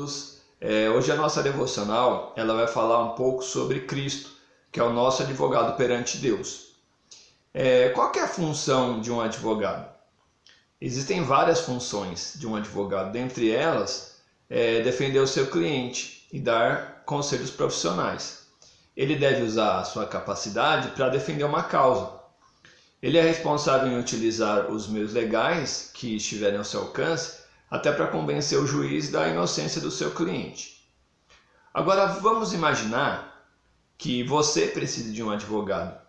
Jesus. Hoje a nossa devocional ela vai falar um pouco sobre Cristo, que é o nosso advogado perante Deus. Qual que é a função de um advogado? Existem várias funções de um advogado, dentre elas, defender o seu cliente e dar conselhos profissionais. Ele deve usar a sua capacidade para defender uma causa. Ele é responsável em utilizar os meios legais que estiverem ao seu alcance, até para convencer o juiz da inocência do seu cliente. Agora vamos imaginar que você precise de um advogado.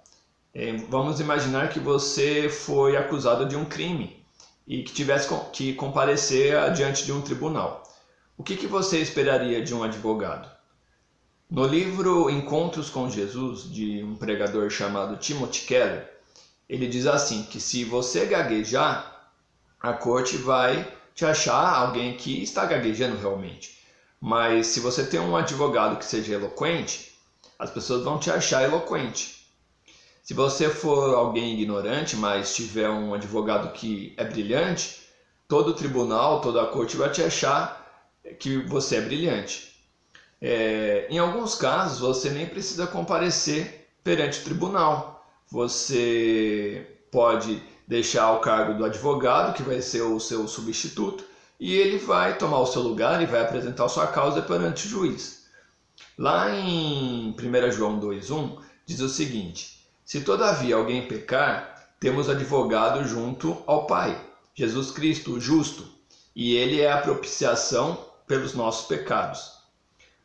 Vamos imaginar que você foi acusado de um crime e que tivesse que comparecer diante de um tribunal. O que você esperaria de um advogado? No livro Encontros com Jesus, de um pregador chamado Timothy Keller, ele diz assim, que se você gaguejar, a corte vai te achar alguém que está gaguejando realmente. Mas se você tem um advogado que seja eloquente, as pessoas vão te achar eloquente. Se você for alguém ignorante, mas tiver um advogado que é brilhante, todo o tribunal, toda a corte vai te achar que você é brilhante. Em alguns casos, você nem precisa comparecer perante o tribunal. Você pode deixar o cargo do advogado, que vai ser o seu substituto, e ele vai tomar o seu lugar e vai apresentar a sua causa perante o juiz. Lá em 1 João 2,1 diz o seguinte: se todavia alguém pecar, temos advogado junto ao Pai, Jesus Cristo, o justo, e ele é a propiciação pelos nossos pecados.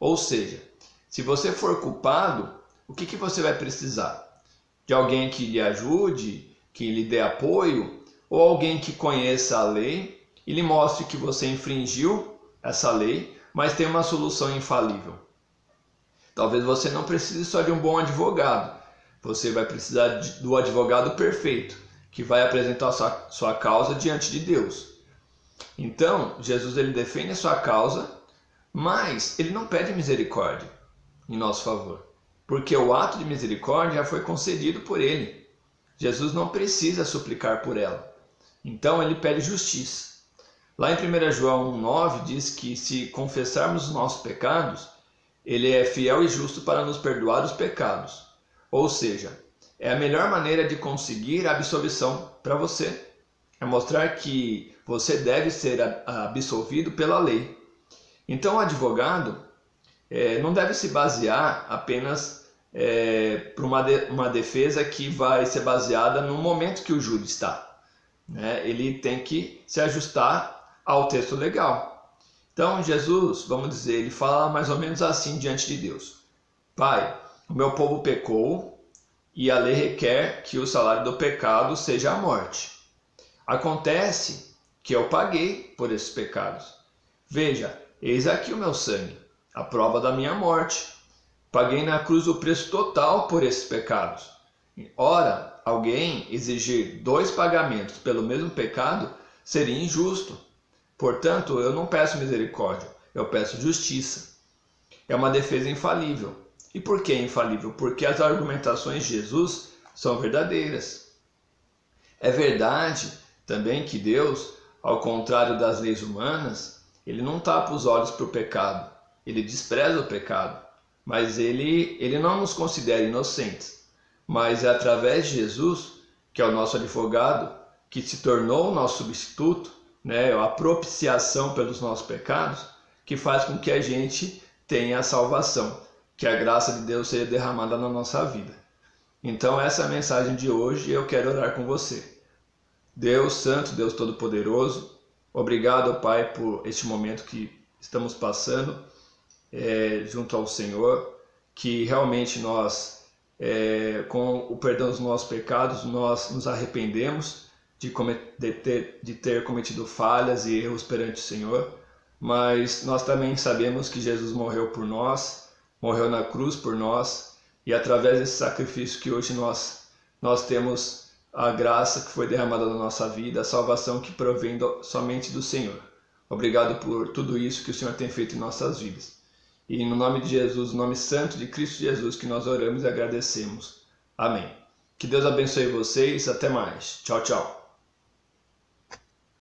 Ou seja, se você for culpado, o que você vai precisar? De alguém que lhe ajude, que lhe dê apoio, ou alguém que conheça a lei e lhe mostre que você infringiu essa lei, mas tem uma solução infalível. Talvez você não precise só de um bom advogado, você vai precisar do advogado perfeito, que vai apresentar sua causa diante de Deus. Então, Jesus ele defende a sua causa, mas ele não pede misericórdia em nosso favor, porque o ato de misericórdia já foi concedido por ele. Jesus não precisa suplicar por ela. Então ele pede justiça. Lá em 1 João 1,9 diz que se confessarmos os nossos pecados, ele é fiel e justo para nos perdoar os pecados. Ou seja, é a melhor maneira de conseguir a absolvição para você. É mostrar que você deve ser absolvido pela lei. Então o advogado não deve se basear apenas para uma defesa que vai ser baseada no momento que o júri está. Ele tem que se ajustar ao texto legal. Então Jesus, vamos dizer, ele fala mais ou menos assim diante de Deus: Pai, o meu povo pecou e a lei requer que o salário do pecado seja a morte. Acontece que eu paguei por esses pecados. Veja, eis aqui o meu sangue, a prova da minha morte. Paguei na cruz o preço total por esses pecados. Ora, alguém exigir 2 pagamentos pelo mesmo pecado seria injusto. Portanto, eu não peço misericórdia, eu peço justiça. É uma defesa infalível. E por que infalível? Porque as argumentações de Jesus são verdadeiras. É verdade também que Deus, ao contrário das leis humanas, ele não tapa os olhos para o pecado, ele despreza o pecado, mas ele não nos considera inocentes. Mas é através de Jesus, que é o nosso advogado, que se tornou o nosso substituto, a propiciação pelos nossos pecados, que faz com que a gente tenha a salvação, que a graça de Deus seja derramada na nossa vida. Então essa é a mensagem de hoje e eu quero orar com você. Deus Santo, Deus Todo-Poderoso, obrigado, Pai, por este momento que estamos passando junto ao Senhor, que realmente nós, com o perdão dos nossos pecados, nós nos arrependemos de ter cometido falhas e erros perante o Senhor, mas nós também sabemos que Jesus morreu por nós, morreu na cruz por nós, e através desse sacrifício que hoje nós temos a graça que foi derramada na nossa vida, a salvação que provém somente do Senhor. Obrigado por tudo isso que o Senhor tem feito em nossas vidas. E no nome de Jesus, no nome santo de Cristo Jesus, que nós oramos e agradecemos. Amém. Que Deus abençoe vocês. Até mais. Tchau, tchau.